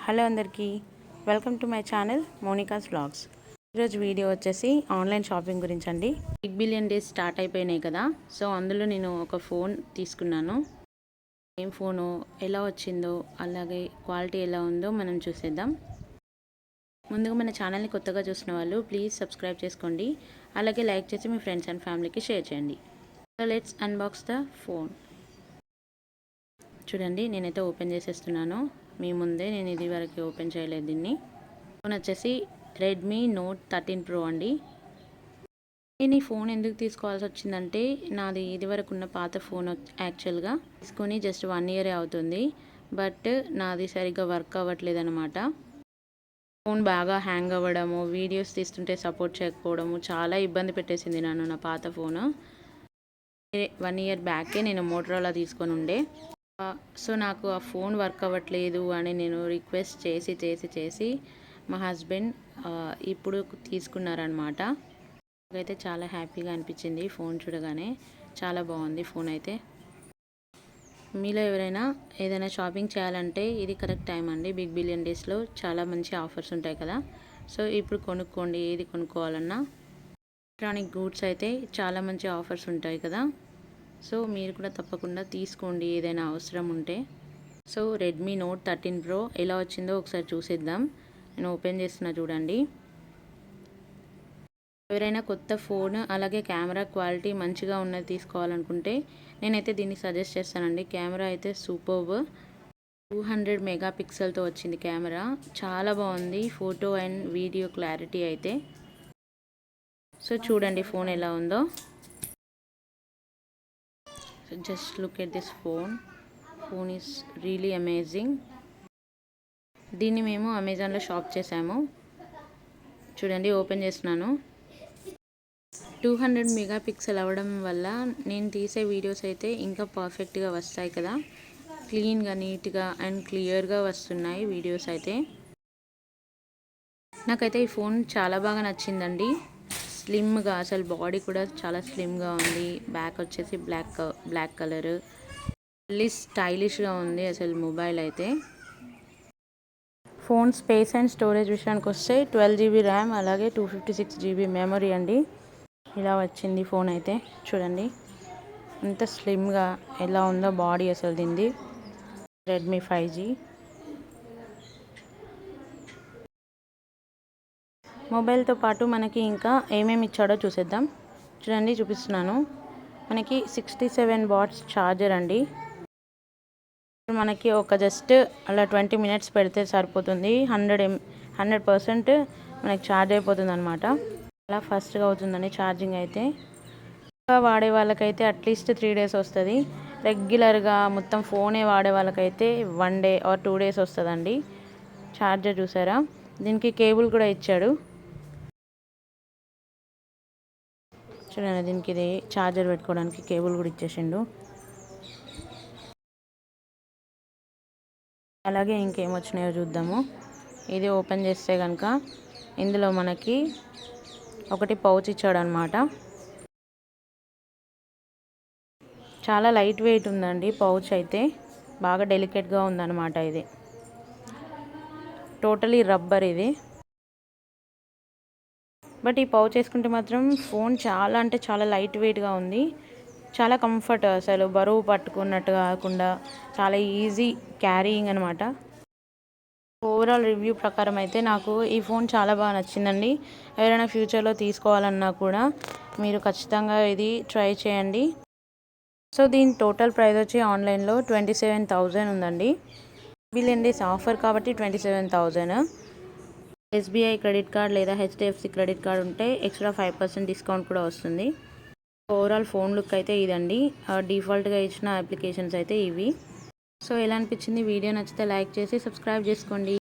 Hello అందరికీ, welcome to my channel Monica's vlogs. ఈరోజు video వచ్చేసి ఆన్లైన్ షాపింగ్ గురించి అండి. బిగ్ బిలియన్ డేస్ స్టార్ట్ అయిపోయినాయి కదా, సో అందులో నేను ఒక ఫోన్ తీసుకున్నాను. ఏం ఫోను, ఎలా వచ్చిందో, అలాగే క్వాలిటీ ఎలా ఉందో మనం చూసేద్దాం. ముందుగా మన ఛానల్ని కొత్తగా చూసిన వాళ్ళు ప్లీజ్ సబ్స్క్రైబ్ చేసుకోండి, అలాగే లైక్ చేసి మీ ఫ్రెండ్స్ అండ్ ఫ్యామిలీకి షేర్ చేయండి. So let's unbox the phone. చూడండి, నేనైతే ఓపెన్ చేసేస్తున్నాను. మీ ముందే, నేను ఇది వరకు ఓపెన్ చేయలేదు దీన్ని. ఫోన్ వచ్చేసి రెడ్మీ నోట్ 13 Pro అండి. నేను ఈ ఫోన్ ఎందుకు తీసుకోవాల్సి వచ్చిందంటే, నాది ఇది వరకు ఉన్న పాత ఫోన్ యాక్చువల్గా తీసుకొని జస్ట్ 1 year అవుతుంది. బట్ నాది సరిగ్గా వర్క్ అవ్వట్లేదు అనమాట. ఫోన్ బాగా హ్యాంగ్ అవ్వడము, వీడియోస్ తీస్తుంటే సపోర్ట్ చేయకపోవడము చాలా ఇబ్బంది పెట్టేసింది నన్ను నా పాత ఫోను. 1 year బ్యాకే నేను మోటరోలా తీసుకొని ఉండే. సో నాకు ఆ ఫోన్ వర్క్ అవ్వట్లేదు అని నేను రిక్వెస్ట్ చేసి మా హస్బెండ్ ఇప్పుడు తీసుకున్నారనమాట. నాకైతే చాలా హ్యాపీగా అనిపించింది ఫోన్ చూడగానే. చాలా బాగుంది ఫోన్ అయితే. మీలో ఎవరైనా ఏదైనా షాపింగ్ చేయాలంటే ఇది కరెక్ట్ టైం అండి. బిగ్ బిలియన్ డేస్లో చాలా మంచి ఆఫర్స్ ఉంటాయి కదా, సో ఇప్పుడు కొనుక్కోండి. ఏది కొనుక్కోవాలన్నా ఎలక్ట్రానిక్ గూడ్స్ అయితే చాలా మంచి ఆఫర్స్ ఉంటాయి కదా, సో మీరు కూడా తప్పకుండా తీసుకోండి ఏదైనా అవసరం ఉంటే. సో రెడ్మీ నోట్ 13 Pro ఎలా వచ్చిందో ఒకసారి చూసేద్దాం. నేను ఓపెన్ చేస్తున్నా చూడండి. ఎవరైనా కొత్త ఫోన్ అలాగే కెమెరా క్వాలిటీ మంచిగా ఉన్నది తీసుకోవాలనుకుంటే నేనైతే దీన్ని సజెస్ట్ చేస్తానండి. కెమెరా అయితే సూపర్బ్. 200 మెగాపిక్సెల్తో వచ్చింది కెమెరా. చాలా బాగుంది ఫోటో అండ్ వీడియో క్లారిటీ అయితే. సో చూడండి ఫోన్ ఎలా ఉందో. Just look at this phone is really amazing. దీన్ని మేము అమెజాన్లో షాప్ చేసాము. చూడండి, ఓపెన్ చేస్తున్నాను. 200 మెగాపిక్సెల్ అవ్వడం వల్ల నేను తీసే వీడియోస్ అయితే ఇంకా పర్ఫెక్ట్గా వస్తాయి కదా, క్లీన్గా, నీట్గా అండ్ క్లియర్గా వస్తున్నాయి వీడియోస్ అయితే. నాకైతే ఈ ఫోన్ చాలా బాగా నచ్చిందండి. స్లిమ్గా, అసలు బాడీ కూడా చాలా స్లిమ్గా ఉంది. బ్యాక్ వచ్చేసి బ్లాక్ కలర్, మళ్ళీ స్టైలిష్గా ఉంది అసలు మొబైల్ అయితే. ఫోన్ స్పేస్ అండ్ స్టోరేజ్ విషయానికి వస్తే 12 GB ర్యామ్ అలాగే 256 GB మెమరీ అండి. ఇలా వచ్చింది ఫోన్ అయితే. చూడండి ఎంత స్లిమ్గా ఎలా ఉందో బాడీ అసలు దీనిది. రెడ్మీ 5G మొబైల్తో పాటు మనకి ఇంకా ఏమేమి ఇచ్చాడో చూసేద్దాం. చూడండి, చూపిస్తున్నాను. మనకి 67 వాట్స్ ఛార్జర్ అండి. మనకి ఒక జస్ట్ అలా 20 minutes పెడితే సరిపోతుంది. 100% మనకి ఛార్జ్ అయిపోతుంది అనమాట. అలా ఫాస్ట్గా అవుతుందండి ఛార్జింగ్ అయితే. వాడే వాళ్ళకైతే అట్లీస్ట్ 3 days వస్తుంది. రెగ్యులర్గా మొత్తం ఫోనే వాడే వాళ్ళకైతే 1 day or 2 days వస్తుందండి. ఛార్జర్ చూసారా, దీనికి కేబుల్ కూడా ఇచ్చాడు. చూడండి, దీనికి ఇది ఛార్జర్ పెట్టుకోవడానికి కేబుల్ కూడా ఇచ్చేసిండు. అలాగే ఇంకేమొచ్చినాయో చూద్దాము. ఇది ఓపెన్ చేస్తే కనుక ఇందులో మనకి ఒకటి పౌచ్ ఇచ్చాడు అనమాట. చాలా లైట్ వెయిట్ ఉందండి పౌచ్ అయితే. బాగా డెలికేట్గా ఉందన్నమాట. ఇది టోటలీ రబ్బర్ ఇది. బట్ ఈ పౌచ్ వేసుకుంటే మాత్రం ఫోన్ చాలా అంటే చాలా లైట్ వెయిట్గా ఉంది. చాలా కంఫర్ట్, అసలు బరువు పట్టుకున్నట్టు కాకుండా చాలా ఈజీ క్యారీయింగ్ అనమాట. ఓవరాల్ రివ్యూ ప్రకారం అయితే నాకు ఈ ఫోన్ చాలా బాగా నచ్చిందండి. ఎవరైనా ఫ్యూచర్లో తీసుకోవాలన్నా కూడా మీరు ఖచ్చితంగా ఇది ట్రై చేయండి. సో దీని టోటల్ ప్రైస్ వచ్చి ఆన్లైన్లో 27,000 ఉందండి. బిలియన్ డేస్ ఆఫర్ కాబట్టి 27,000. SBI క్రెడిట్ కార్డ్ లేదా HDFC క్రెడిట్ కార్డ్ ఉంటే ఎక్స్ట్రా 5% డిస్కౌంట్ కూడా వస్తుంది. ఓవరాల్ ఫోన్ లుక్ అయితే ఇదండి. డిఫాల్ట్గా ఇచ్చిన అప్లికేషన్స్ అయితే ఇవి. సో ఎలా అనిపించింది వీడియో? నచ్చితే లైక్ చేసి సబ్స్క్రైబ్ చేసుకోండి.